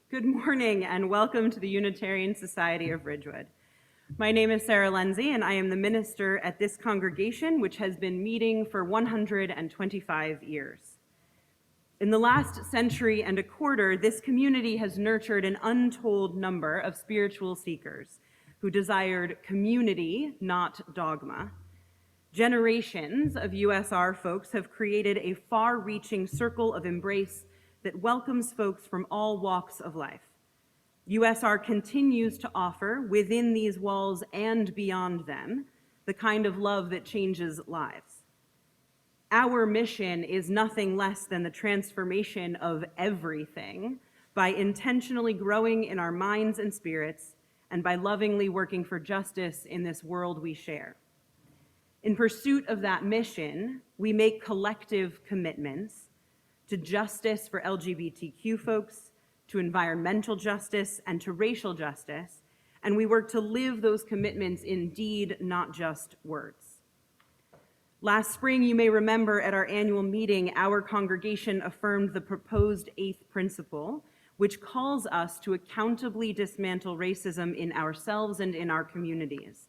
Good morning and welcome to the Unitarian Society of Ridgewood. My name is Sarah Lenzi and I am the minister at this congregation, which has been meeting for 125 years. In the last century and a quarter, this community has nurtured an untold number of spiritual seekers who desired community, not dogma. Generations of USR folks have created a far-reaching circle of embrace that welcomes folks from all walks of life. USR continues to offer, within these walls and beyond them, the kind of love that changes lives. Our mission is nothing less than the transformation of everything by intentionally growing in our minds and spirits and by lovingly working for justice in this world we share. In pursuit of that mission, we make collective commitments to justice for LGBTQ folks, to environmental justice, and to racial justice, and we work to live those commitments in deed, not just words. Last spring, you may remember at our annual meeting, our congregation affirmed the proposed 8th principle, which calls us to accountably dismantle racism in ourselves and in our communities.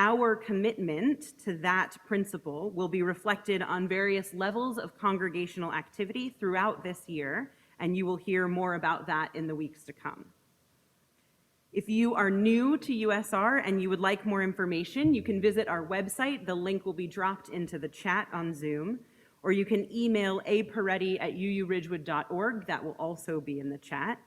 Our commitment to that principle will be reflected on various levels of congregational activity throughout this year, and you will hear more about that in the weeks to come. If you are new to USR and you would like more information, you can visit our website. The link will be dropped into the chat on Zoom, or you can email aperetti@uuridgewood.org. That will also be in the chat.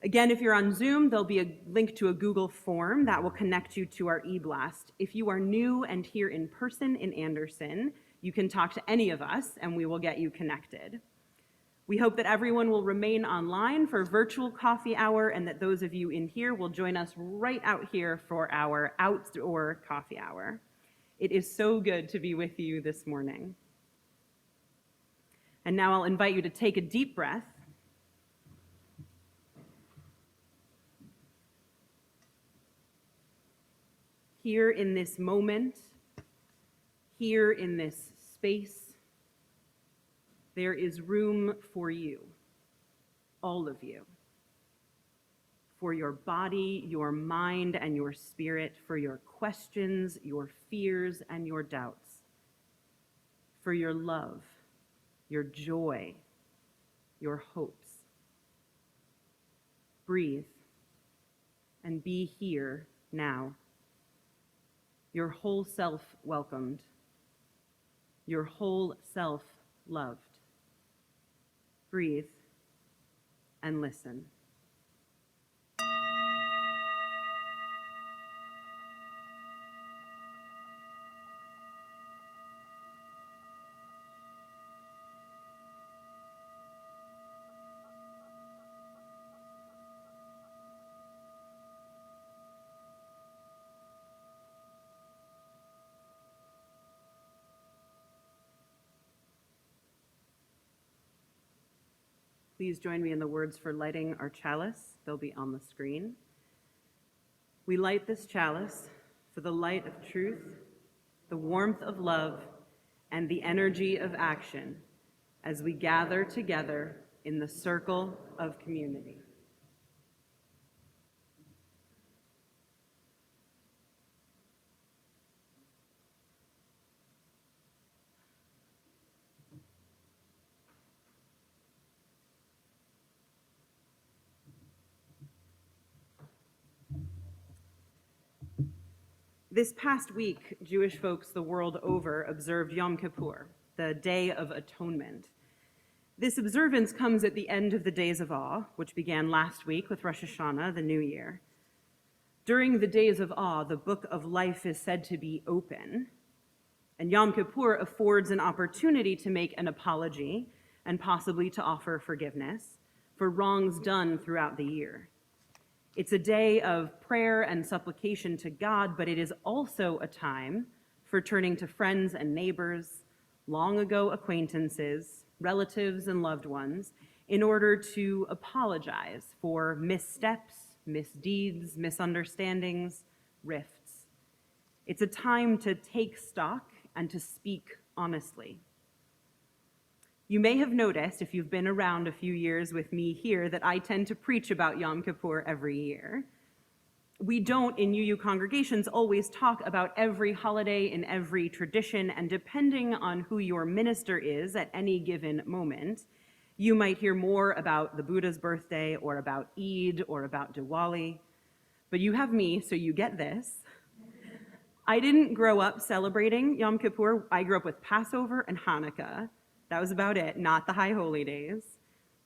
Again, if you're on Zoom, there'll be a link to a Google form that will connect you to our e-blast. If you are new and here in person in Anderson, you can talk to any of us and we will get you connected. We hope that everyone will remain online for virtual coffee hour and that those of you in here will join us right out here for our outdoor coffee hour. It is so good to be with you this morning. And now I'll invite you to take a deep breath. Here in this moment, here in this space, there is room for you, all of you, for your body, your mind, and your spirit, for your questions, your fears, and your doubts, for your love, your joy, your hopes. Breathe and be here now. Your whole self welcomed, your whole self loved. Breathe and listen. Please join me in the words for lighting our chalice. They'll be on the screen. We light this chalice for the light of truth, the warmth of love, and the energy of action as we gather together in the circle of community. This past week, Jewish folks the world over observed Yom Kippur, the Day of Atonement. This observance comes at the end of the Days of Awe, which began last week with Rosh Hashanah, the New Year. During the Days of Awe, the book of life is said to be open, and Yom Kippur affords an opportunity to make an apology and possibly to offer forgiveness for wrongs done throughout the year. It's a day of prayer and supplication to God, but it is also a time for turning to friends and neighbors, long ago acquaintances, relatives and loved ones, in order to apologize for missteps, misdeeds, misunderstandings, rifts. It's a time to take stock and to speak honestly. You may have noticed, if you've been around a few years with me here, that I tend to preach about Yom Kippur every year. We don't, in UU congregations, always talk about every holiday in every tradition, and depending on who your minister is at any given moment, you might hear more about the Buddha's birthday, or about Eid, or about Diwali. But you have me, so you get this. I didn't grow up celebrating Yom Kippur. I grew up with Passover and Hanukkah. That was about it, not the High Holy Days.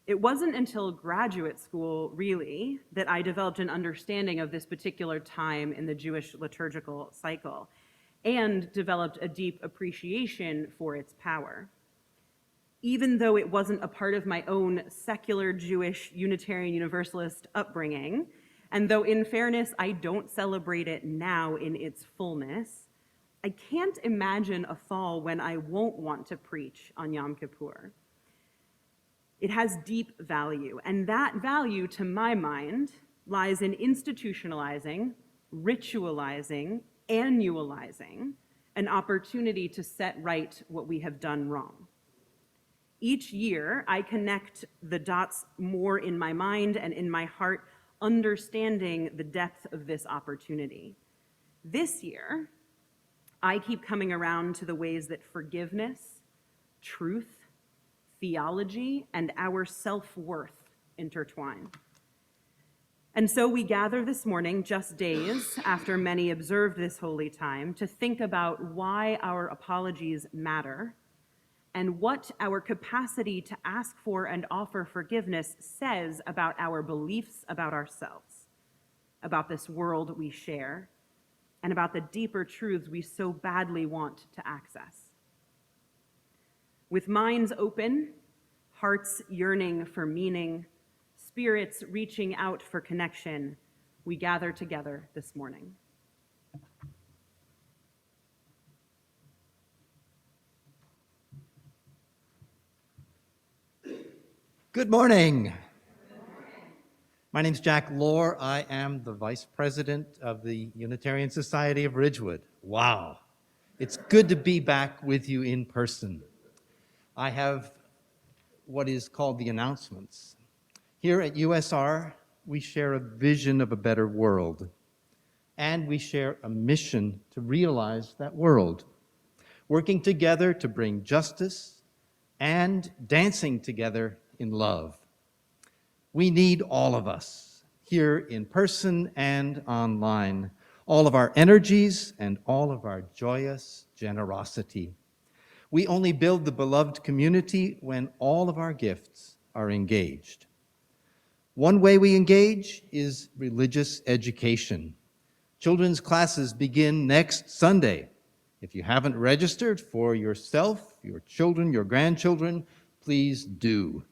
It wasn't until graduate school, really, that I developed an understanding of this particular time in the Jewish liturgical cycle and developed a deep appreciation for its power. Even though it wasn't a part of my own secular Jewish Unitarian Universalist upbringing, and though in fairness, I don't celebrate it now in its fullness, I can't imagine a fall when I won't want to preach on Yom Kippur. It has deep value, and that value, to my mind, lies in institutionalizing, ritualizing, annualizing an opportunity to set right what we have done wrong. Each year, I connect the dots more in my mind and in my heart, understanding the depth of this opportunity. This year, I keep coming around to the ways that forgiveness, truth, theology, and our self-worth intertwine. And so we gather this morning, just days after many observed this holy time, to think about why our apologies matter and what our capacity to ask for and offer forgiveness says about our beliefs about ourselves, about this world we share, and about the deeper truths we so badly want to access. With minds open, hearts yearning for meaning, spirits reaching out for connection, we gather together this morning. Good morning. My name's Jack Lohr. I am the Vice President of the Unitarian Society of Ridgewood. Wow. It's good to be back with you in person. I have what is called the announcements. Here at USR, we share a vision of a better world, and we share a mission to realize that world, working together to bring justice and dancing together in love. We need all of us, here in person and online, all of our energies and all of our joyous generosity. We only build the beloved community when all of our gifts are engaged. One way we engage is religious education. Children's classes begin next Sunday. If you haven't registered for yourself, your children, your grandchildren, please do.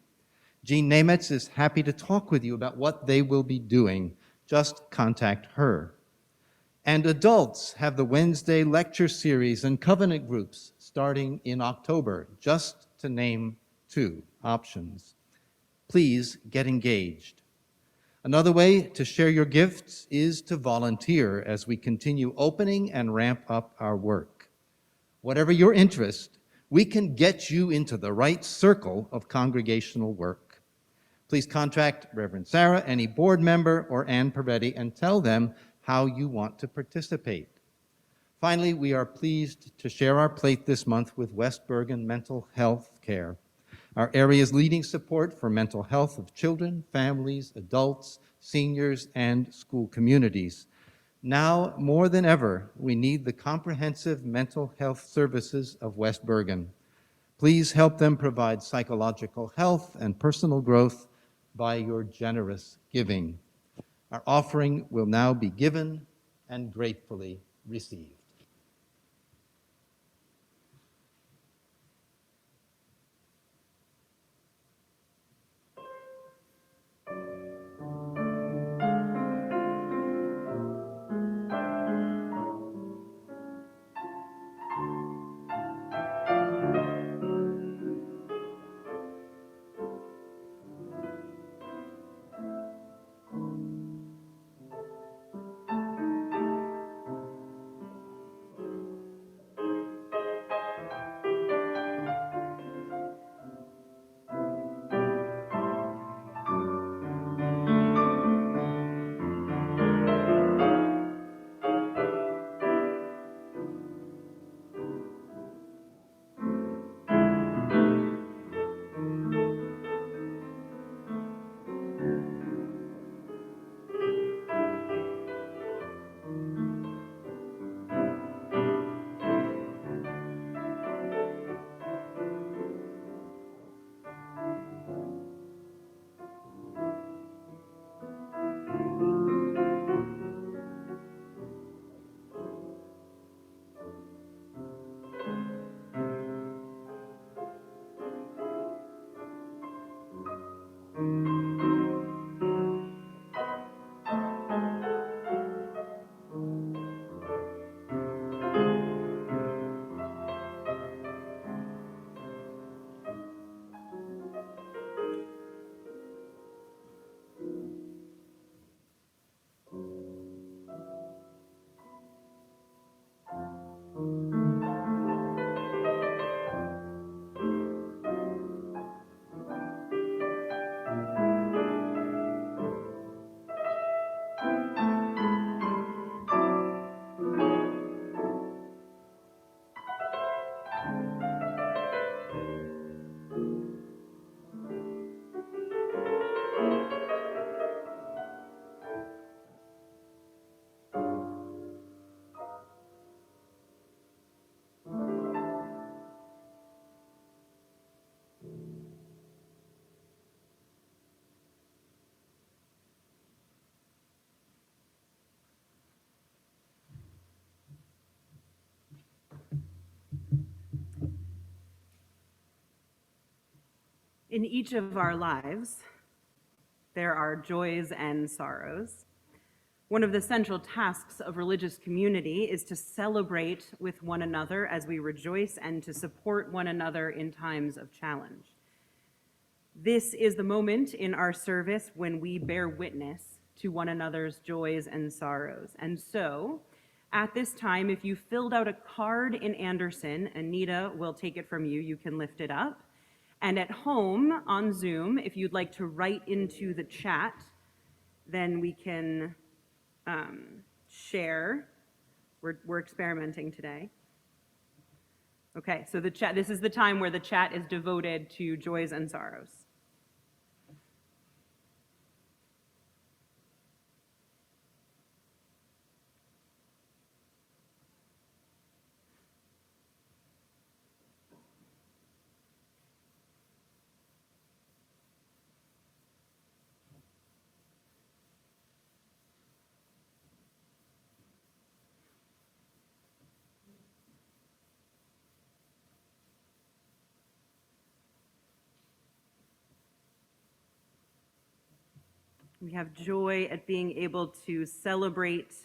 Jean Nemetz is happy to talk with you about what they will be doing. Just contact her. And adults have the Wednesday lecture series and covenant groups starting in October, just to name two options. Please get engaged. Another way to share your gifts is to volunteer as we continue opening and ramp up our work. Whatever your interest, we can get you into the right circle of congregational work. Please contact Reverend Sarah, any board member, or Ann Peretti, and tell them how you want to participate. Finally, we are pleased to share our plate this month with West Bergen Mental Health Care, our area's leading support for mental health of children, families, adults, seniors, and school communities. Now, more than ever, we need the comprehensive mental health services of West Bergen. Please help them provide psychological health and personal growth by your generous giving. Our offering will now be given and gratefully received. In each of our lives, there are joys and sorrows. One of the central tasks of religious community is to celebrate with one another as we rejoice and to support one another in times of challenge. This is the moment in our service when we bear witness to one another's joys and sorrows. And so, at this time, if you filled out a card in Anderson, Anita will take it from you. You can lift it up. And at home on Zoom, if you'd like to write into the chat, then we can share. We're experimenting today. Okay, so the chat, this is the time where the chat is devoted to joys and sorrows. We have joy at being able to celebrate,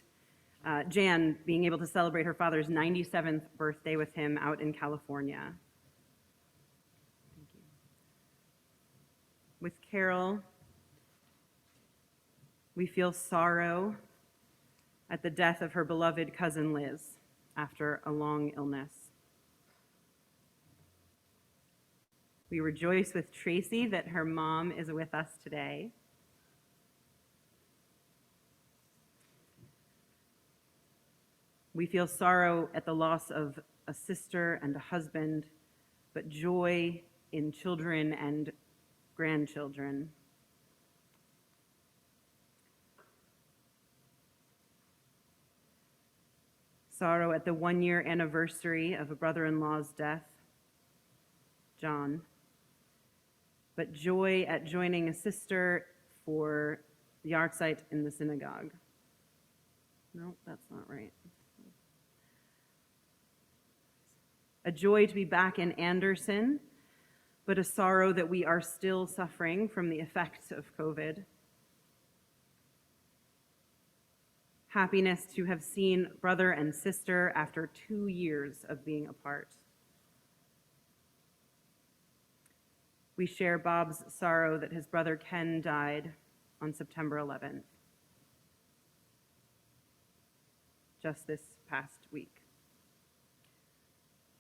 Jan being able to celebrate her father's 97th birthday with him out in California. Thank you. With Carol, we feel sorrow at the death of her beloved cousin Liz after a long illness. We rejoice with Tracy that her mom is with us today. We feel sorrow at the loss of a sister and a husband, but joy in children and grandchildren. Sorrow at the 1-year anniversary of a brother-in-law's death, John, but joy at joining a sister for the yahrzeit in the synagogue. No, that's not right. A joy to be back in Anderson, but a sorrow that we are still suffering from the effects of COVID. Happiness to have seen brother and sister after 2 years of being apart. We share Bob's sorrow that his brother Ken died on September 11th, just this past week.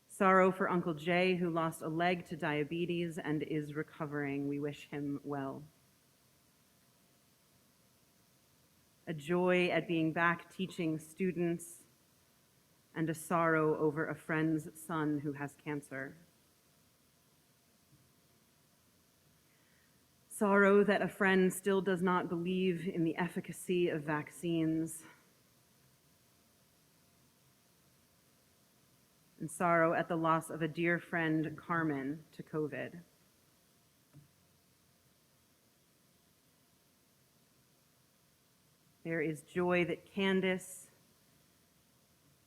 Sorrow for Uncle Jay, who lost a leg to diabetes and is recovering. We wish him well. A joy at being back teaching students, and a sorrow over a friend's son who has cancer. Sorrow that a friend still does not believe in the efficacy of vaccines. And sorrow at the loss of a dear friend, Carmen, to COVID. There is joy that Candace,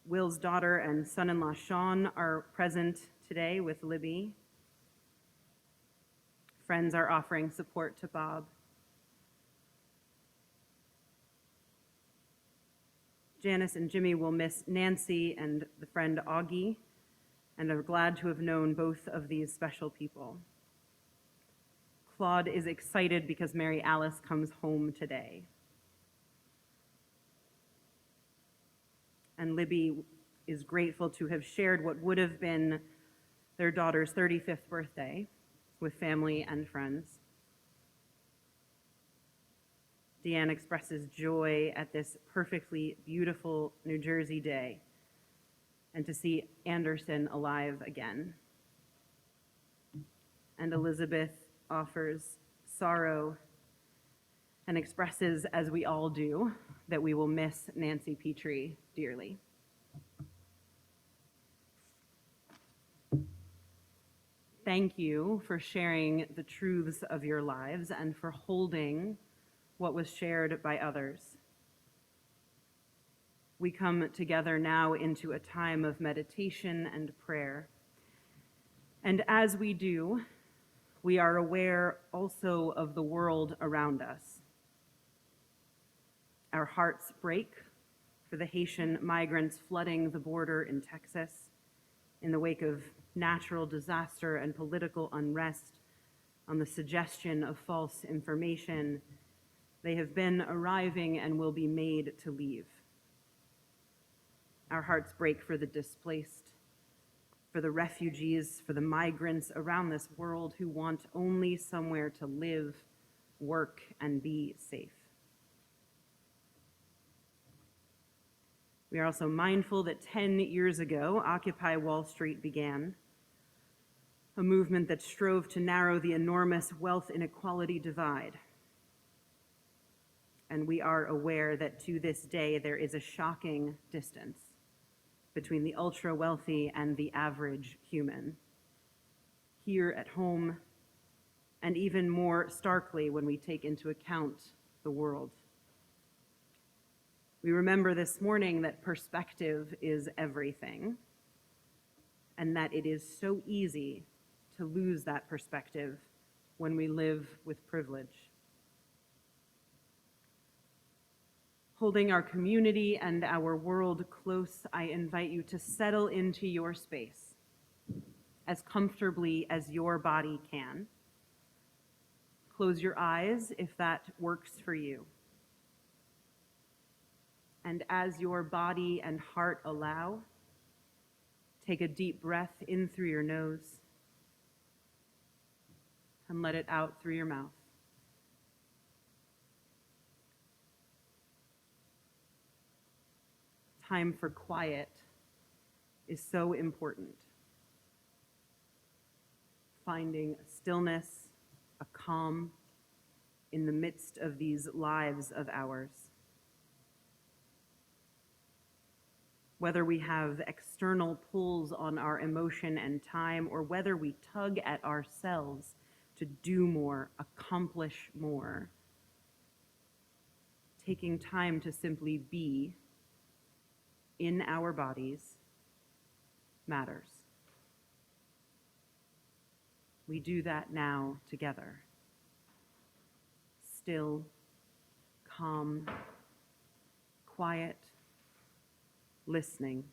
Will's daughter, and son-in-law Sean are present today with Libby. Friends are offering support to Bob. Janice and Jimmy will miss Nancy and the friend Augie, and are glad to have known both of these special people. Claude is excited because Mary Alice comes home today. And Libby is grateful to have shared what would have been their daughter's 35th birthday with family and friends. Deanne expresses joy at this perfectly beautiful New Jersey day and to see Anderson alive again. And Elizabeth offers sorrow and expresses, as we all do, that we will miss Nancy Petrie dearly. Thank you for sharing the truths of your lives and for holding what was shared by others. We come together now into a time of meditation and prayer. And as we do, We are aware also of the world around us. Our hearts break for the Haitian migrants flooding the border in Texas in the wake of natural disaster and political unrest on the suggestion of false information. They have been arriving and will be made to leave. Our hearts break for the displaced, for the refugees, for the migrants around this world who want only somewhere to live, work, and be safe. We are also mindful that 10 years ago, Occupy Wall Street began, a movement that strove to narrow the enormous wealth inequality divide. And we are aware that to this day, there is a shocking distance between the ultra-wealthy and the average human, here at home, and even more starkly when we take into account the world. We remember this morning that perspective is everything, and that it is so easy to lose that perspective when we live with privilege. Holding our community and our world close, I invite you to settle into your space as comfortably as your body can. Close your eyes if that works for you. And as your body and heart allow, take a deep breath in through your nose and let it out through your mouth. Time for quiet is so important. Finding a stillness, a calm in the midst of these lives of ours. Whether we have external pulls on our emotion and time, or whether we tug at ourselves to do more, accomplish more, taking time to simply be in our bodies matters. We do that now together. Still, calm, quiet, listening,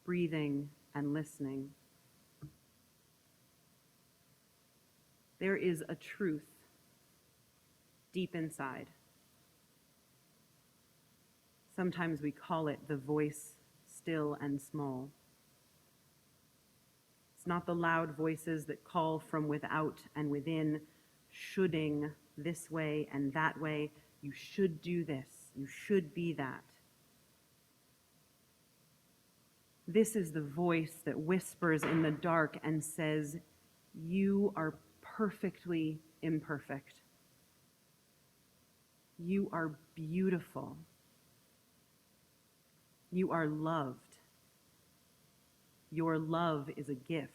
breathing and listening. There is a truth deep inside. Sometimes we call it the voice still and small. It's not the loud voices that call from without and within, shoulding this way and that way. You should do this. You should be that. This is the voice that whispers in the dark and says, you are perfectly imperfect. You are beautiful. You are loved. Your love is a gift.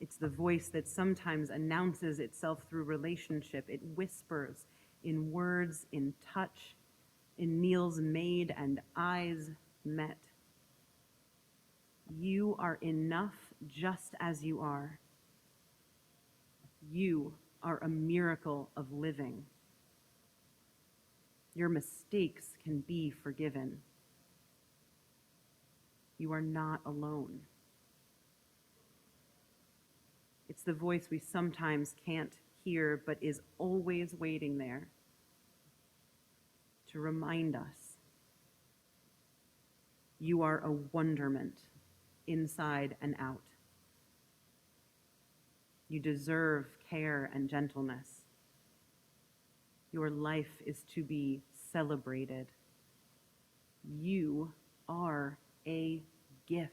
It's the voice that sometimes announces itself through relationship. It whispers in words, in touch, in meals made and eyes met. You are enough just as you are. You are a miracle of living. Your mistakes can be forgiven. You are not alone. It's the voice we sometimes can't hear, but is always waiting there to remind us you are a wonderment inside and out. You deserve care and gentleness. Your life is to be celebrated. You are a gift.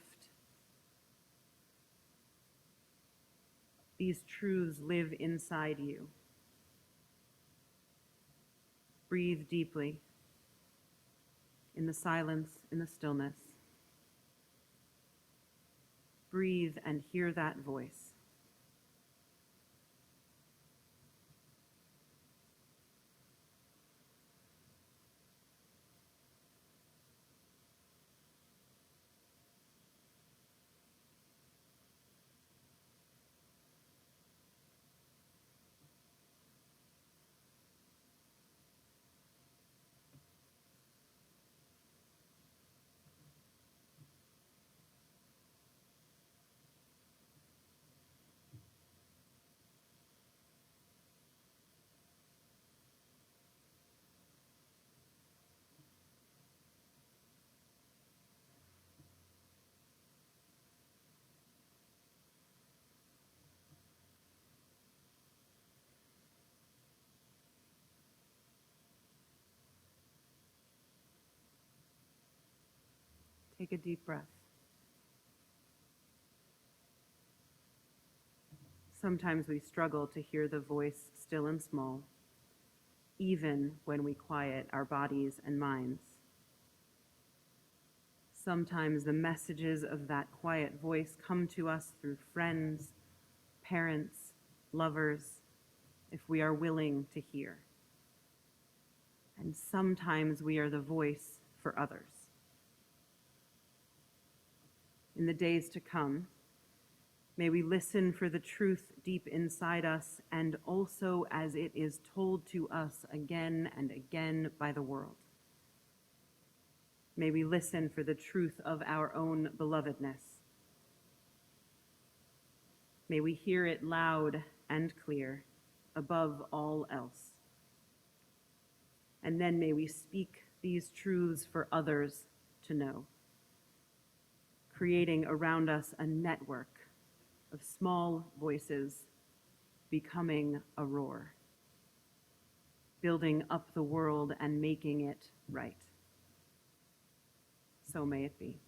These truths live inside you. Breathe deeply in the silence, in the stillness. Breathe and hear that voice. Take a deep breath. Sometimes we struggle to hear the voice still and small, even when we quiet our bodies and minds. Sometimes the messages of that quiet voice come to us through friends, parents, lovers, if we are willing to hear. And sometimes we are the voice for others. In the days to come, may we listen for the truth deep inside us and also as it is told to us again and again by the world. May we listen for the truth of our own belovedness. May we hear it loud and clear above all else. And then may we speak these truths for others to know, creating around us a network of small voices becoming a roar, building up the world and making it right. So may it be.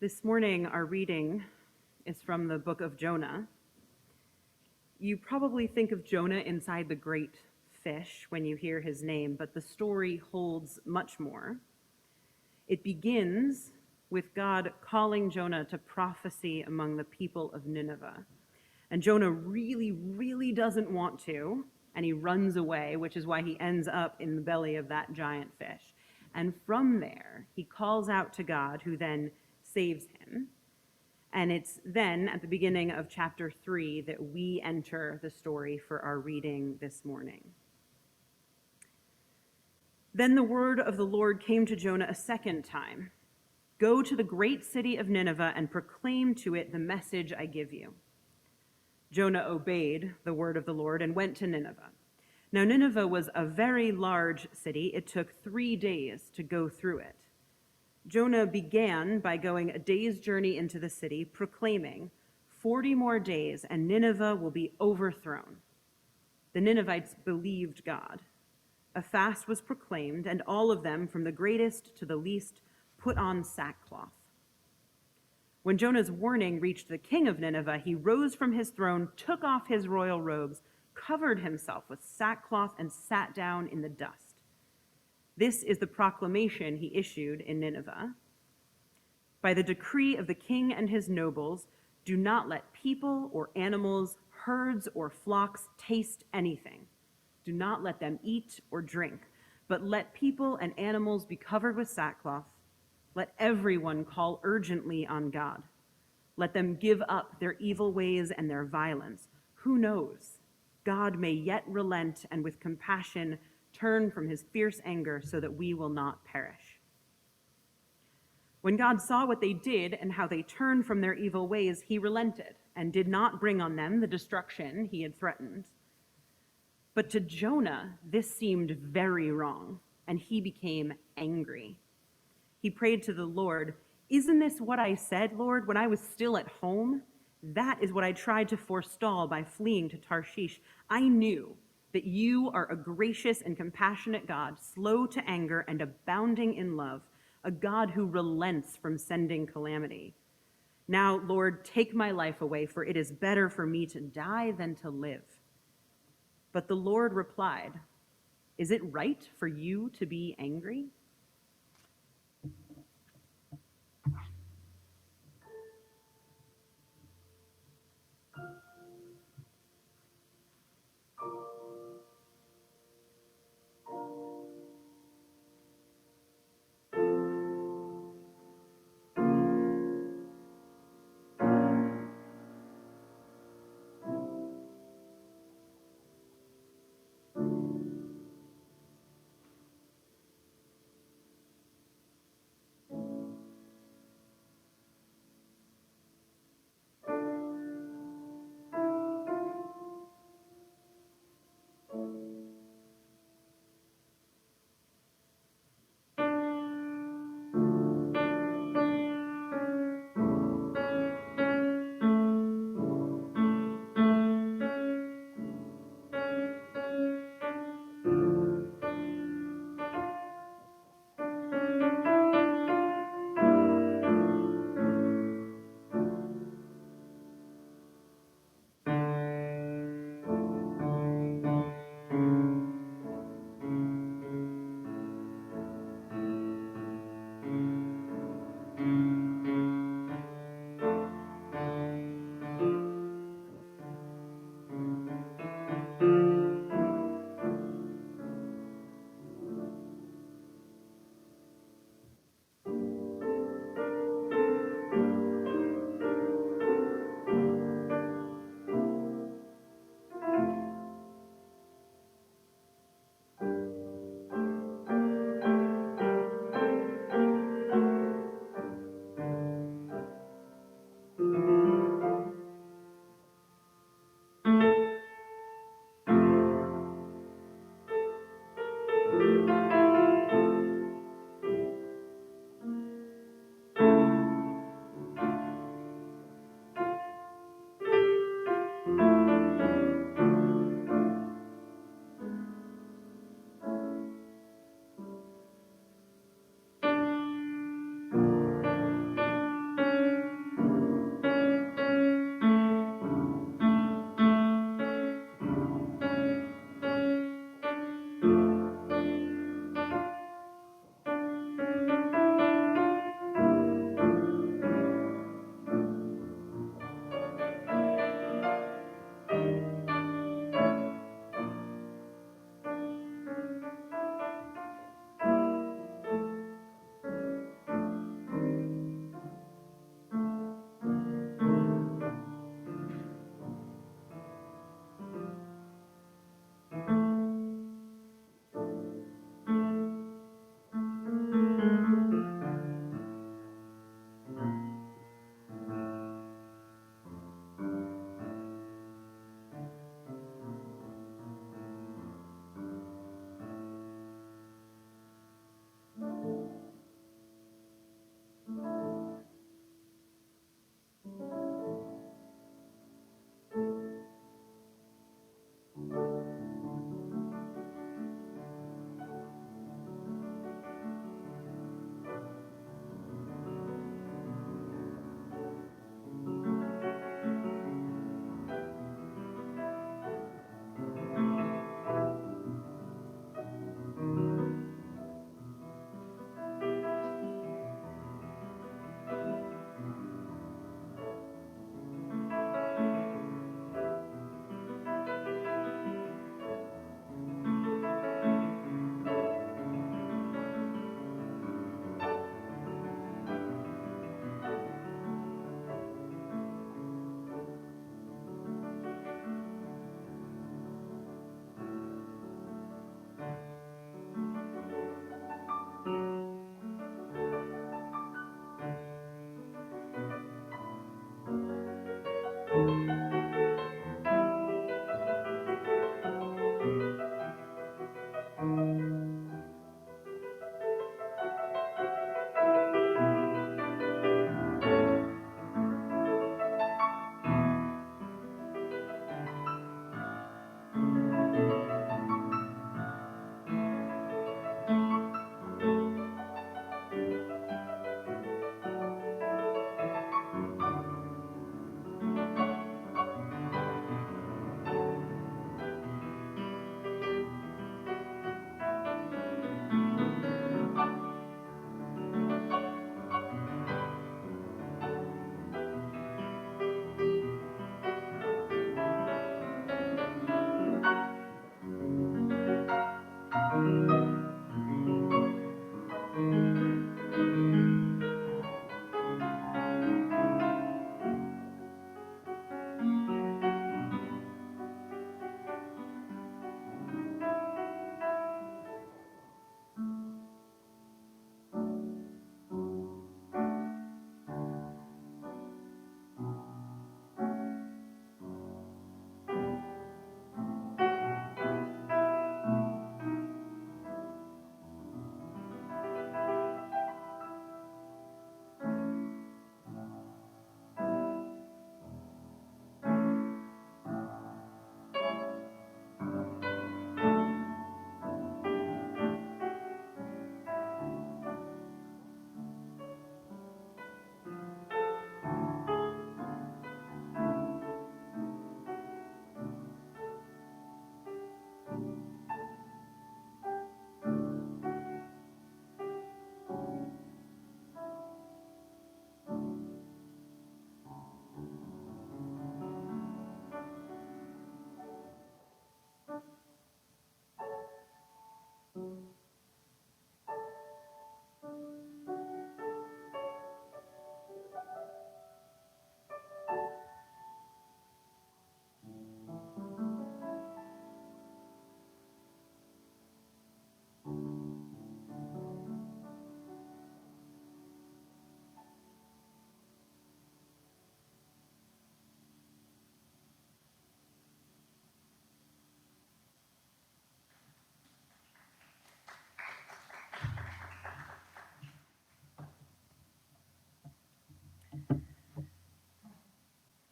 This morning, our reading is from the book of Jonah. You probably think of Jonah inside the great fish when you hear his name, but the story holds much more. It begins with God calling Jonah to prophecy among the people of Nineveh. And Jonah really, really doesn't want to, and he runs away, which is why he ends up in the belly of that giant fish. And from there, he calls out to God, who then saves him. And it's then, at the beginning of chapter 3, that we enter the story for our reading this morning. Then the word of the Lord came to Jonah a second time. Go to the great city of Nineveh and proclaim to it the message I give you. Jonah obeyed the word of the Lord and went to Nineveh. Now Nineveh was a very large city. It took 3 days to go through it. Jonah began by going a day's journey into the city, proclaiming, 40 more days and Nineveh will be overthrown. The Ninevites believed God. A fast was proclaimed, and all of them, from the greatest to the least, put on sackcloth. When Jonah's warning reached the king of Nineveh, he rose from his throne, took off his royal robes, covered himself with sackcloth, and sat down in the dust. This is the proclamation he issued in Nineveh. By the decree of the king and his nobles, do not let people or animals, herds or flocks taste anything. Do not let them eat or drink, but let people and animals be covered with sackcloth. Let everyone call urgently on God. Let them give up their evil ways and their violence. Who knows? God may yet relent and with compassion turn from his fierce anger so that we will not perish. When God saw what they did and how they turned from their evil ways, he relented and did not bring on them the destruction he had threatened. But to Jonah, this seemed very wrong, and he became angry. He prayed to the Lord, "Isn't this what I said, Lord, when I was still at home? That is what I tried to forestall by fleeing to Tarshish. I knew that you are a gracious and compassionate God, slow to anger and abounding in love, a God who relents from sending calamity. Now, Lord, take my life away, for it is better for me to die than to live." But the Lord replied, "Is it right for you to be angry?"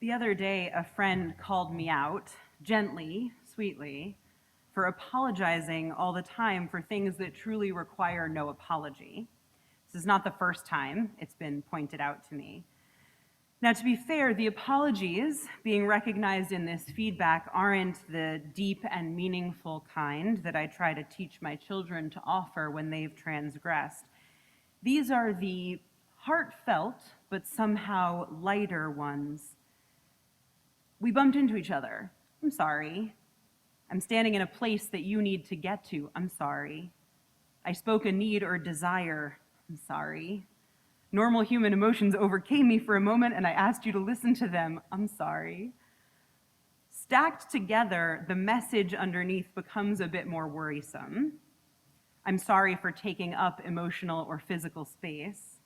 The other day, a friend called me out, gently, sweetly, for apologizing all the time for things that truly require no apology. This is not the first time it's been pointed out to me. Now, to be fair, the apologies being recognized in this feedback aren't the deep and meaningful kind that I try to teach my children to offer when they've transgressed. These are the heartfelt, but somehow lighter ones. We bumped into each other. I'm sorry. I'm standing in a place that you need to get to. I'm sorry. I spoke a need or desire. I'm sorry. Normal human emotions overcame me for a moment and I asked you to listen to them. I'm sorry. Stacked together, the message underneath becomes a bit more worrisome. I'm sorry for taking up emotional or physical space.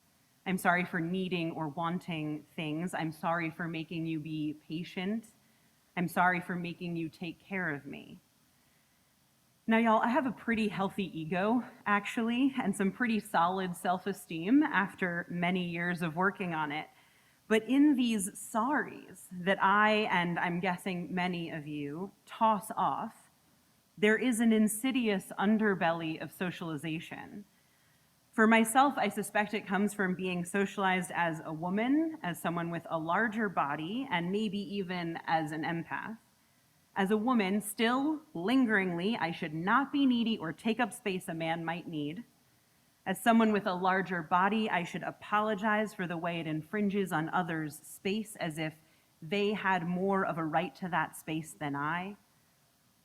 I'm sorry for needing or wanting things. I'm sorry for making you be patient. I'm sorry for making you take care of me. Now, y'all, I have a pretty healthy ego, actually, and some pretty solid self-esteem after many years of working on it. But in these sorries that I, and I'm guessing many of you, toss off, there is an insidious underbelly of socialization. For myself, I suspect it comes from being socialized as a woman, as someone with a larger body, and maybe even as an empath. As a woman, still lingeringly, I should not be needy or take up space a man might need. As someone with a larger body, I should apologize for the way it infringes on others' space as if they had more of a right to that space than I.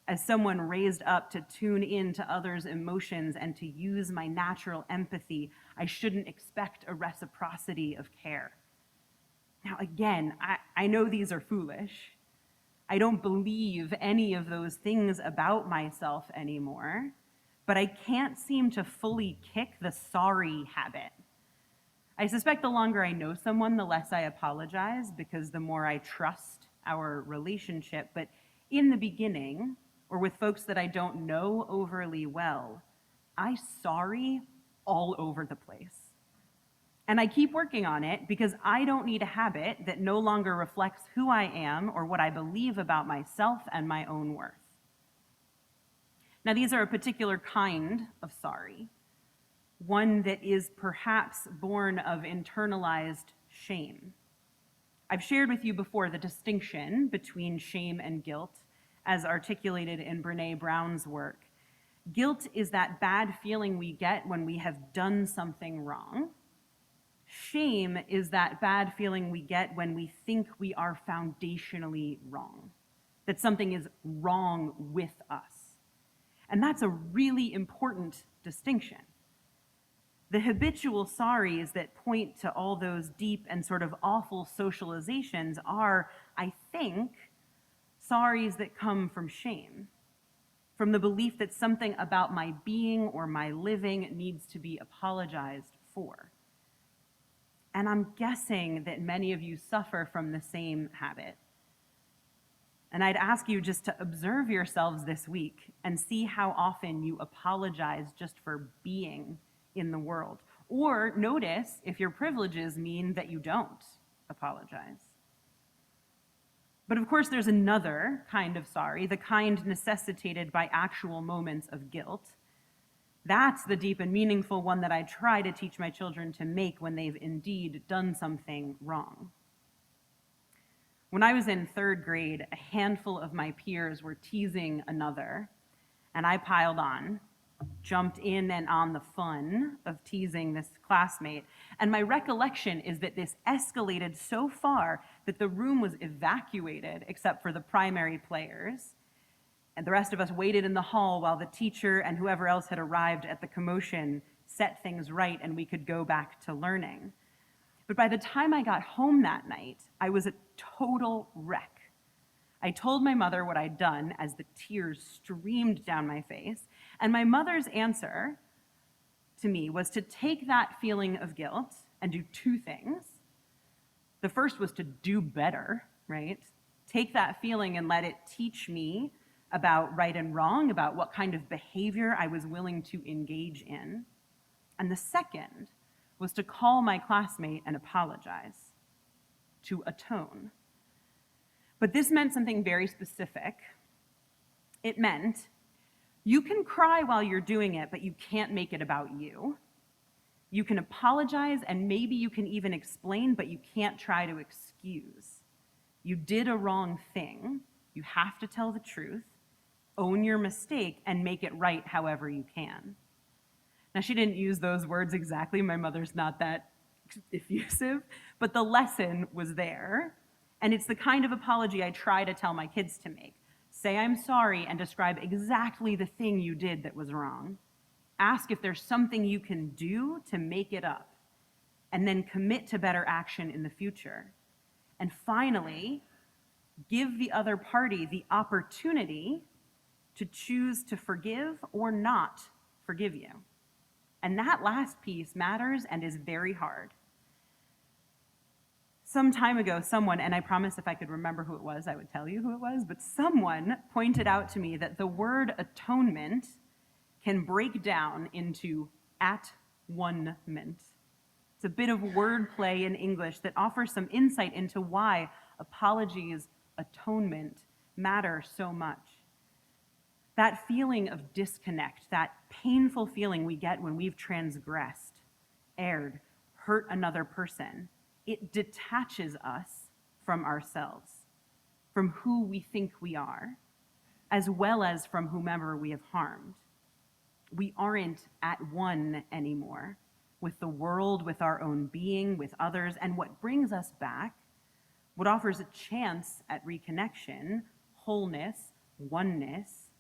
As someone raised up to tune in to others' emotions and to use my natural empathy, I shouldn't expect a reciprocity of care. Now, again, I know these are foolish. I don't believe any of those things about myself anymore, but I can't seem to fully kick the sorry habit. I suspect the longer I know someone, the less I apologize because the more I trust our relationship. But in the beginning, or with folks that I don't know overly well, I sorry all over the place. And I keep working on it because I don't need a habit that no longer reflects who I am or what I believe about myself and my own worth. Now, these are a particular kind of sorry, one that is perhaps born of internalized shame. I've shared with you before the distinction between shame and guilt as articulated in Brené Brown's work. Guilt is that bad feeling we get when we have done something wrong. Shame is that bad feeling we get when we think we are foundationally wrong, that something is wrong with us. And that's a really important distinction. The habitual sorries that point to all those deep and sort of awful socializations are, I think, sorries that come from shame, from the belief that something about my being or my living needs to be apologized for. And I'm guessing that many of you suffer from the same habit. And I'd ask you just to observe yourselves this week and see how often you apologize just for being in the world. Or notice if your privileges mean that you don't apologize. But of course, there's another kind of sorry, the kind necessitated by actual moments of guilt. That's the deep and meaningful one that I try to teach my children to make when they've indeed done something wrong. When I was in third grade, a handful of my peers were teasing another, and I piled on, jumped in and on the fun of teasing this classmate. And my recollection is that this escalated so far that the room was evacuated except for the primary players. And the rest of us waited in the hall while the teacher and whoever else had arrived at the commotion set things right and we could go back to learning. But by the time I got home that night, I was a total wreck. I told my mother what I'd done as the tears streamed down my face, and my mother's answer to me was to take that feeling of guilt and do two things. The first was to do better, right? Take that feeling and let it teach me about right and wrong, about what kind of behavior I was willing to engage in. And the second was to call my classmate and apologize, to atone. But this meant something very specific. It meant you can cry while you're doing it, but you can't make it about you. You can apologize, and maybe you can even explain, but you can't try to excuse. You did a wrong thing. You have to tell the truth, own your mistake, and make it right however you can. Now, she didn't use those words exactly. My mother's not that effusive, but the lesson was there. And it's the kind of apology I try to tell my kids to make. Say I'm sorry and describe exactly the thing you did that was wrong. Ask if there's something you can do to make it up, and then commit to better action in the future. And finally, give the other party the opportunity to choose to forgive or not forgive you. And that last piece matters and is very hard. Some time ago, someone, and I promise if I could remember who it was, I would tell you who it was, but someone pointed out to me that the word atonement can break down into at-one-ment. It's a bit of wordplay in English that offers some insight into why apologies, atonement, matter so much. That feeling of disconnect, that painful feeling we get when we've transgressed, erred, hurt another person, it detaches us from ourselves, from who we think we are, as well as from whomever we have harmed. We aren't at one anymore with the world, with our own being, with others, and what brings us back, what offers a chance at reconnection, wholeness, oneness,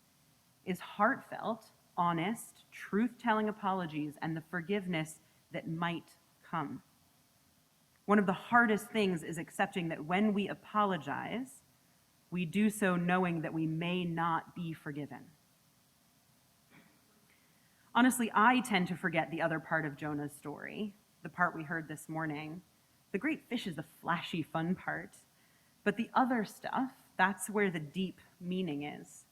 is heartfelt, honest, truth-telling apologies and the forgiveness that might come. One of the hardest things is accepting that when we apologize, we do so knowing that we may not be forgiven. Honestly, I tend to forget the other part of Jonah's story, the part we heard this morning. The great fish is the flashy, fun part. But the other stuff, that's where the deep meaning is.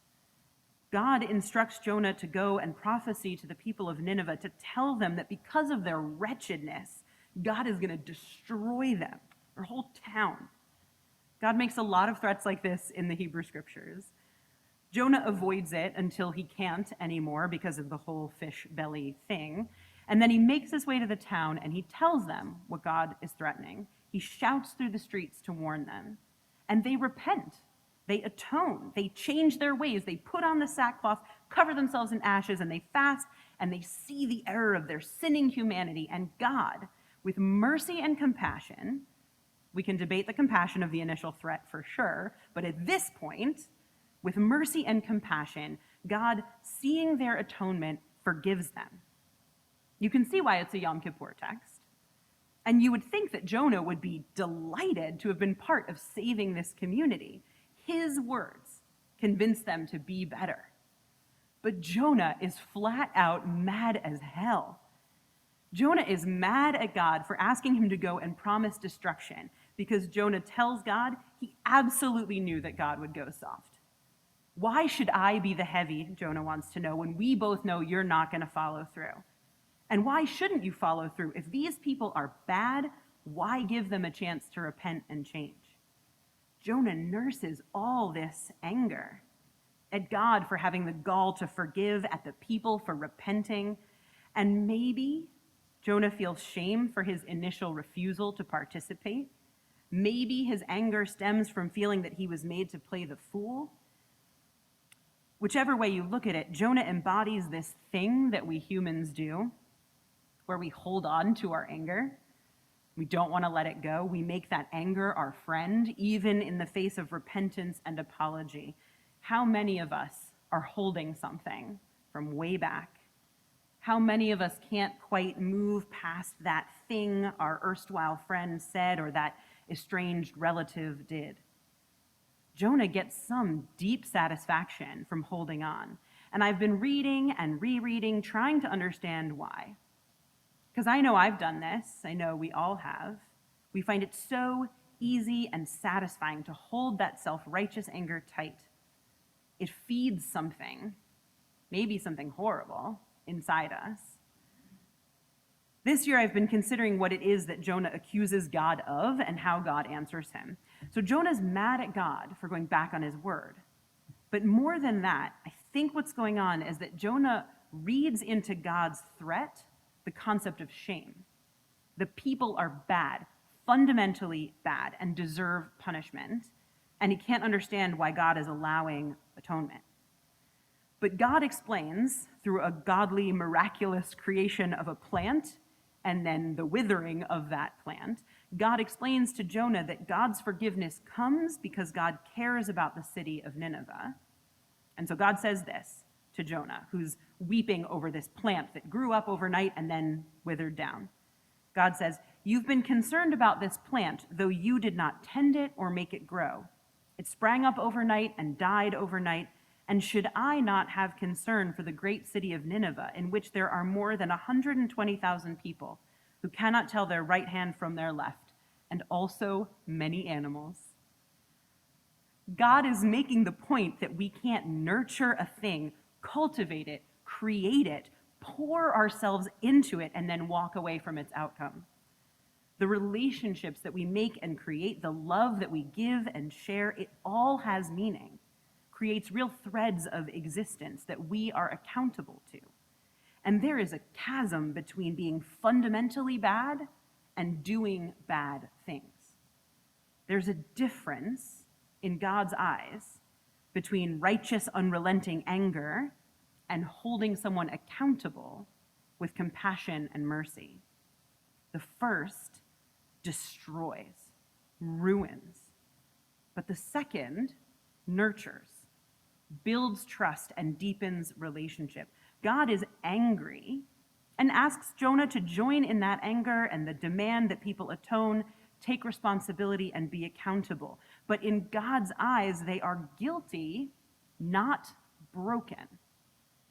God instructs Jonah to go and prophesy to the people of Nineveh to tell them that because of their wretchedness, God is going to destroy them, their whole town. God makes a lot of threats like this in the Hebrew scriptures. Jonah avoids it until he can't anymore because of the whole fish belly thing. And then he makes his way to the town and he tells them what God is threatening. He shouts through the streets to warn them. And they repent. They atone. They change their ways. They put on the sackcloth, cover themselves in ashes, and they fast, and they see the error of their sinning humanity. And God, with mercy and compassion, we can debate the compassion of the initial threat for sure, but at this point, with mercy and compassion, God, seeing their atonement, forgives them. You can see why it's a Yom Kippur text. And you would think that Jonah would be delighted to have been part of saving this community. His words convinced them to be better. But Jonah is flat out mad as hell. Jonah is mad at God for asking him to go and promise destruction because Jonah tells God he absolutely knew that God would go soft. Why should I be the heavy, Jonah wants to know, when we both know you're not going to follow through? And why shouldn't you follow through? If these people are bad, why give them a chance to repent and change? Jonah nurses all this anger at God for having the gall to forgive, at the people for repenting, and maybe Jonah feels shame for his initial refusal to participate. Maybe his anger stems from feeling that he was made to play the fool. Whichever way you look at it, Jonah embodies this thing that we humans do, where we hold on to our anger. We don't want to let it go. We make that anger our friend, even in the face of repentance and apology. How many of us are holding something from way back? How many of us can't quite move past that thing our erstwhile friend said or that estranged relative did? Jonah gets some deep satisfaction from holding on. And I've been reading and rereading, trying to understand why. Because I know I've done this. I know we all have. We find it so easy and satisfying to hold that self-righteous anger tight. It feeds something, maybe something horrible, inside us. This year I've been considering what it is that Jonah accuses God of and how God answers him. So Jonah's mad at God for going back on his word. But more than that, I think what's going on is that Jonah reads into God's threat the concept of shame. The people are bad, fundamentally bad, and deserve punishment, and he can't understand why God is allowing atonement. But God explains through a godly, miraculous creation of a plant and then the withering of that plant. God explains to Jonah that God's forgiveness comes because God cares about the city of Nineveh. And so God says this to Jonah, who's weeping over this plant that grew up overnight and then withered down. God says, "You've been concerned about this plant, though you did not tend it or make it grow. It sprang up overnight and died overnight. And should I not have concern for the great city of Nineveh, in which there are more than 120,000 people who cannot tell their right hand from their left, and also many animals?" God is making the point that we can't nurture a thing, cultivate it, create it, pour ourselves into it, and then walk away from its outcome. The relationships that we make and create, the love that we give and share, it all has meaning, creates real threads of existence that we are accountable to. And there is a chasm between being fundamentally bad and doing bad things. There's a difference in God's eyes between righteous, unrelenting anger and holding someone accountable with compassion and mercy. The first destroys, ruins, but the second nurtures, builds trust, and deepens relationship. God is angry and asks Jonah to join in that anger and the demand that people atone, take responsibility, and be accountable. But in God's eyes, they are guilty, not broken.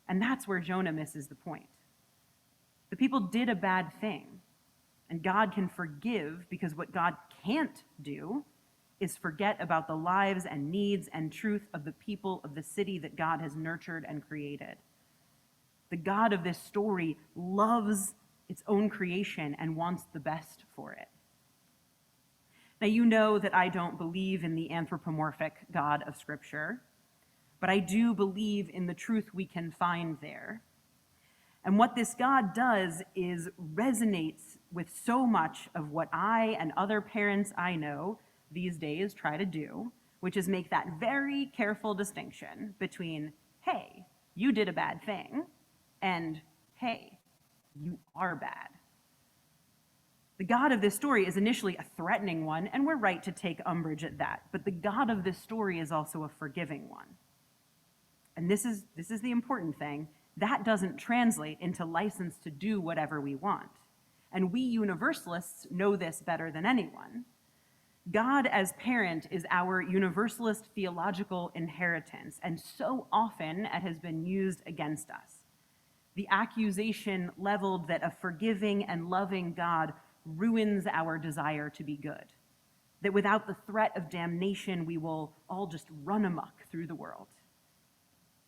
And that's where Jonah misses the point. The people did a bad thing, and God can forgive because what God can't do is forget about the lives and needs and truth of the people of the city that God has nurtured and created. The God of this story loves its own creation and wants the best for it. Now, you know that I don't believe in the anthropomorphic God of Scripture, but I do believe in the truth we can find there. And what this God does is resonates with so much of what I and other parents I know these days try to do, which is make that very careful distinction between, hey, you did a bad thing, and hey, you are bad. The God of this story is initially a threatening one, and we're right to take umbrage at that, but the God of this story is also a forgiving one. And this is the important thing. That doesn't translate into license to do whatever we want. And we universalists know this better than anyone. God as parent is our universalist theological inheritance, and so often it has been used against us. The accusation leveled that a forgiving and loving God ruins our desire to be good, that without the threat of damnation, we will all just run amok through the world.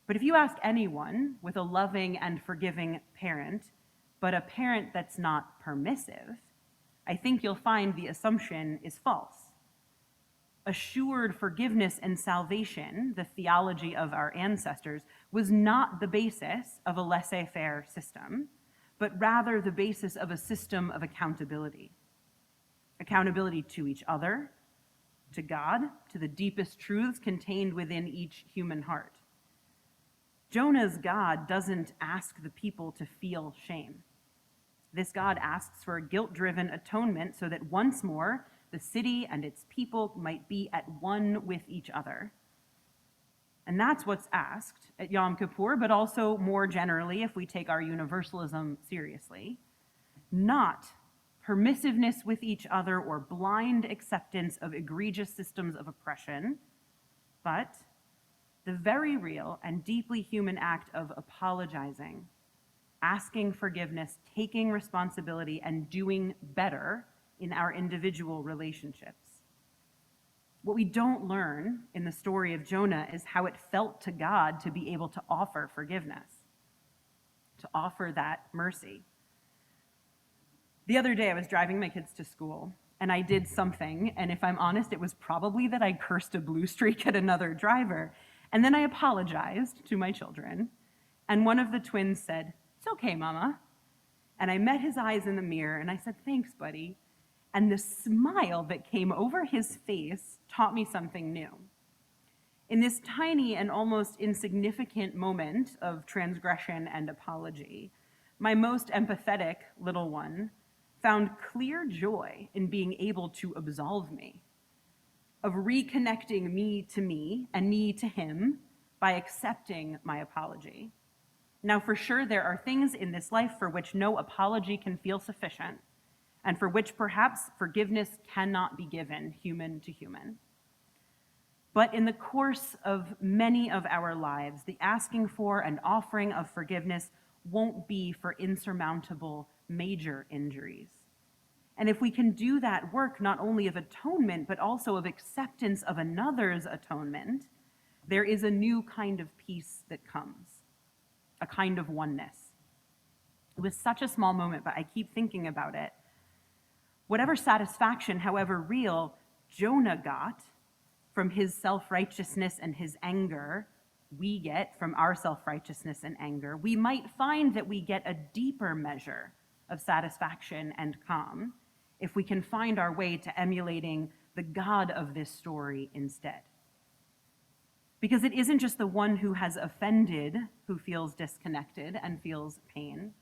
But if you ask anyone with a loving and forgiving parent, but a parent that's not permissive, I think you'll find the assumption is false. Assured forgiveness and salvation, the theology of our ancestors, was not the basis of a laissez-faire system, but rather the basis of a system of accountability. Accountability to each other, to God, to the deepest truths contained within each human heart. Jonah's God doesn't ask the people to feel shame. This God asks for a guilt-driven atonement so that once more, the city and its people might be at one with each other. And that's what's asked at Yom Kippur, but also more generally if we take our universalism seriously. Not permissiveness with each other or blind acceptance of egregious systems of oppression, but the very real and deeply human act of apologizing, asking forgiveness, taking responsibility, and doing better in our individual relationships. What we don't learn in the story of Jonah is how it felt to God to be able to offer forgiveness, to offer that mercy. The other day I was driving my kids to school, and I did something, and if I'm honest, it was probably that I cursed a blue streak at another driver. And then I apologized to my children, and one of the twins said, "It's okay, Mama." And I met his eyes in the mirror, and I said, "Thanks, buddy." And the smile that came over his face taught me something new. In this tiny and almost insignificant moment of transgression and apology, my most empathetic little one found clear joy in being able to absolve me, of reconnecting me and me to him by accepting my apology. Now, for sure, there are things in this life for which no apology can feel sufficient, and for which perhaps forgiveness cannot be given human to human. But in the course of many of our lives, the asking for and offering of forgiveness won't be for insurmountable major injuries. And if we can do that work not only of atonement, but also of acceptance of another's atonement, there is a new kind of peace that comes, a kind of oneness. It was such a small moment, but I keep thinking about it. Whatever satisfaction, however real, Jonah got from his self-righteousness and his anger, we get from our self-righteousness and anger, we might find that we get a deeper measure of satisfaction and calm if we can find our way to emulating the God of this story instead. Because it isn't just the one who has offended who feels disconnected and feels pain.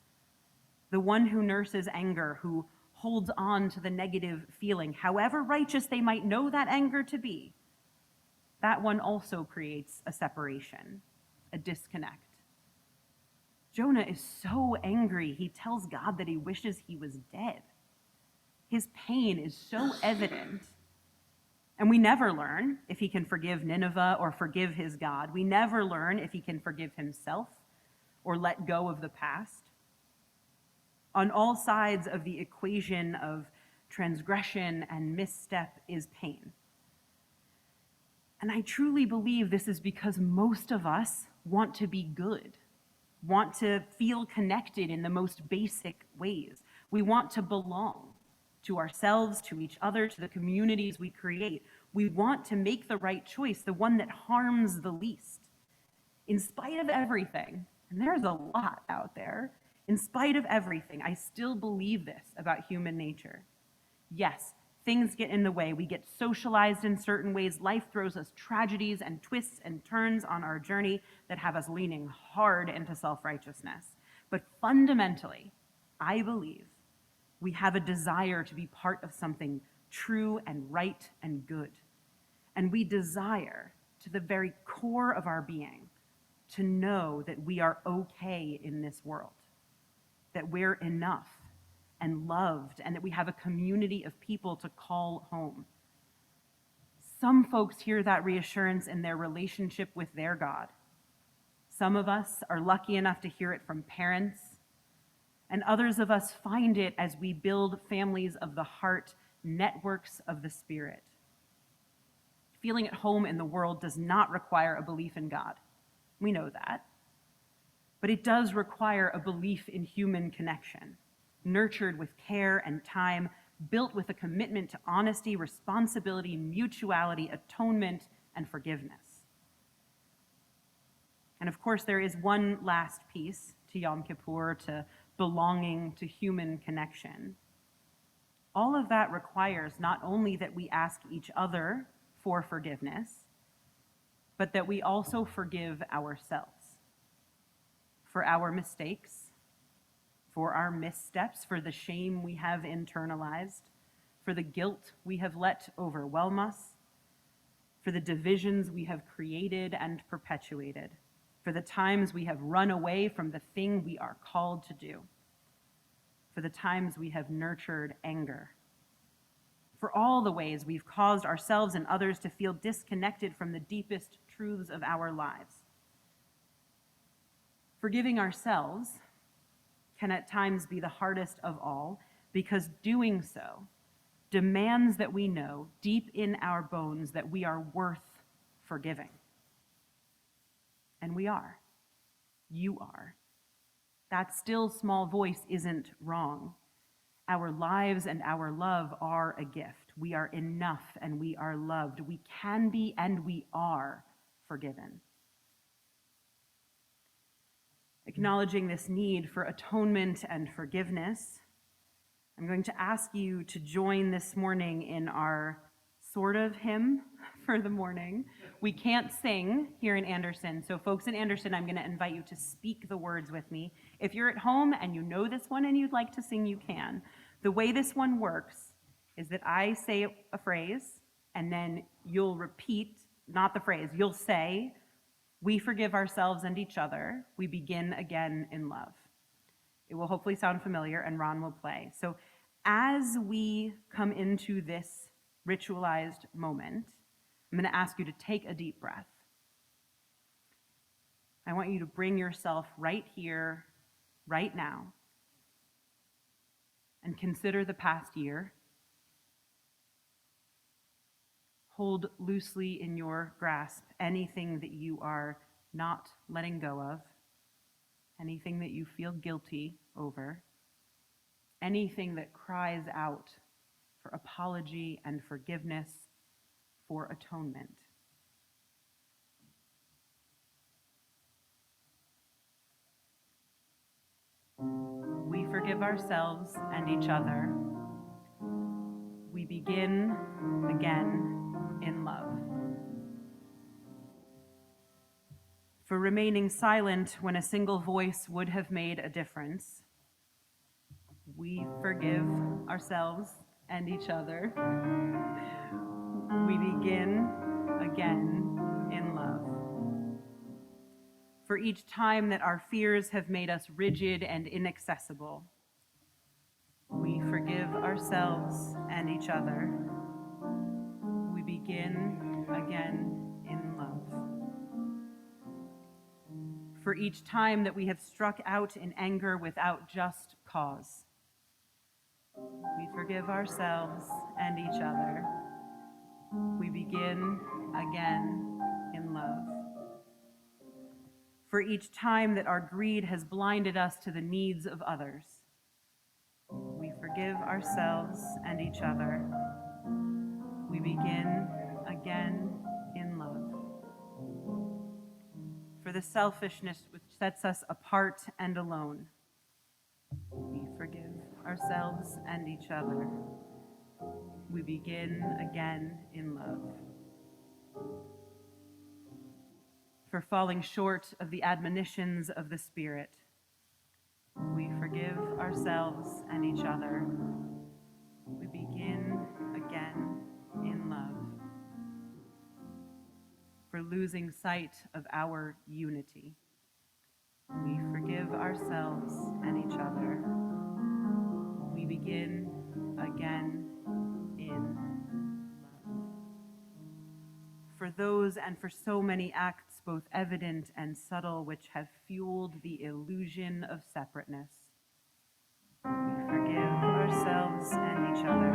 The one who nurses anger, who holds on to the negative feeling, however righteous they might know that anger to be, that one also creates a separation, a disconnect. Jonah is so angry, he tells God that he wishes he was dead. His pain is so evident. And we never learn if he can forgive Nineveh or forgive his God. We never learn if he can forgive himself or let go of the past. On all sides of the equation of transgression and misstep is pain. And I truly believe this is because most of us want to be good, want to feel connected in the most basic ways. We want to belong to ourselves, to each other, to the communities we create. We want to make the right choice, the one that harms the least. In spite of everything, and there's a lot out there, in spite of everything, I still believe this about human nature. Yes, things get in the way. We get socialized in certain ways. Life throws us tragedies and twists and turns on our journey that have us leaning hard into self-righteousness. But fundamentally, I believe we have a desire to be part of something true and right and good. And we desire, to the very core of our being, to know that we are okay in this world, that we're enough and loved, and that we have a community of people to call home. Some folks hear that reassurance in their relationship with their God. Some of us are lucky enough to hear it from parents, and others of us find it as we build families of the heart, networks of the Spirit. Feeling at home in the world does not require a belief in God. We know that. But it does require a belief in human connection, nurtured with care and time, built with a commitment to honesty, responsibility, mutuality, atonement, and forgiveness. And of course, there is one last piece to Yom Kippur, to belonging, to human connection. All of that requires not only that we ask each other for forgiveness, but that we also forgive ourselves for our mistakes, for our missteps, for the shame we have internalized, for the guilt we have let overwhelm us, for the divisions we have created and perpetuated, for the times we have run away from the thing we are called to do, for the times we have nurtured anger, for all the ways we've caused ourselves and others to feel disconnected from the deepest truths of our lives. Forgiving ourselves can at times be the hardest of all, because doing so demands that we know deep in our bones that we are worth forgiving. And we are. You are. That still small voice isn't wrong. Our lives and our love are a gift. We are enough and we are loved. We can be and we are forgiven. Acknowledging this need for atonement and forgiveness, I'm going to ask you to join this morning in our sort of hymn for the morning. We can't sing here in Anderson, so folks in Anderson, I'm going to invite you to speak the words with me. If you're at home and you know this one and you'd like to sing, you can. The way this one works is that I say a phrase, and then you'll repeat, not the phrase, you'll say, "We forgive ourselves and each other. We begin again in love." It will hopefully sound familiar, and Ron will play. So as we come into this ritualized moment, I'm going to ask you to take a deep breath. I want you to bring yourself right here, right now, and consider the past year. Hold loosely in your grasp anything that you are not letting go of, anything that you feel guilty over, anything that cries out for apology and forgiveness, for atonement. We forgive ourselves and each other. We begin again in love. For remaining silent when a single voice would have made a difference. We forgive ourselves and each other. We begin again in love. For each time that our fears have made us rigid and inaccessible, we forgive ourselves and each other. We begin again in love. For each time that we have struck out in anger without just cause, we forgive ourselves and each other. We begin again in love. For each time that our greed has blinded us to the needs of others, we forgive ourselves and each other. We begin again in love. For the selfishness which sets us apart and alone, we forgive ourselves and each other. We begin again in love. For falling short of the admonitions of the Spirit, we forgive ourselves and each other. We begin again in love. For losing sight of our unity, we forgive ourselves and each other. We begin again in love. For those and for so many acts, both evident and subtle, which have fueled the illusion of separateness, we forgive ourselves and each other.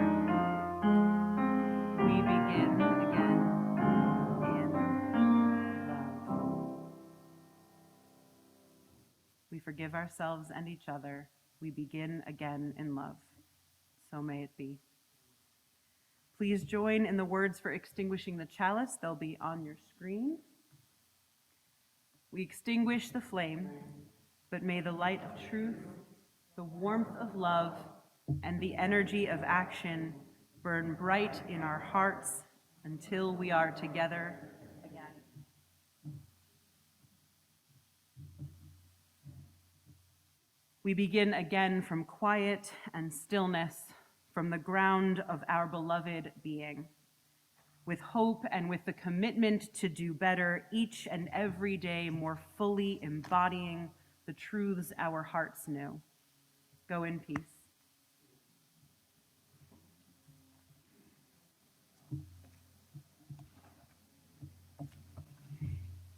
We begin again in love. We forgive ourselves and each other. We begin again in love. So may it be. Please join in the words for extinguishing the chalice. They'll be on your screen. We extinguish the flame, but may the light of truth, the warmth of love, and the energy of action burn bright in our hearts until we are together again. We begin again from quiet and stillness, from the ground of our beloved being, with hope and with the commitment to do better each and every day, more fully embodying the truths our hearts know. Go in peace.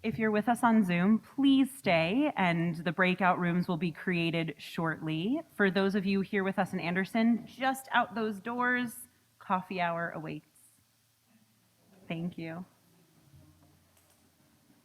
If you're with us on Zoom, please stay, and the breakout rooms will be created shortly. For those of you here with us in Anderson, just out those doors, coffee hour awaits. Thank you.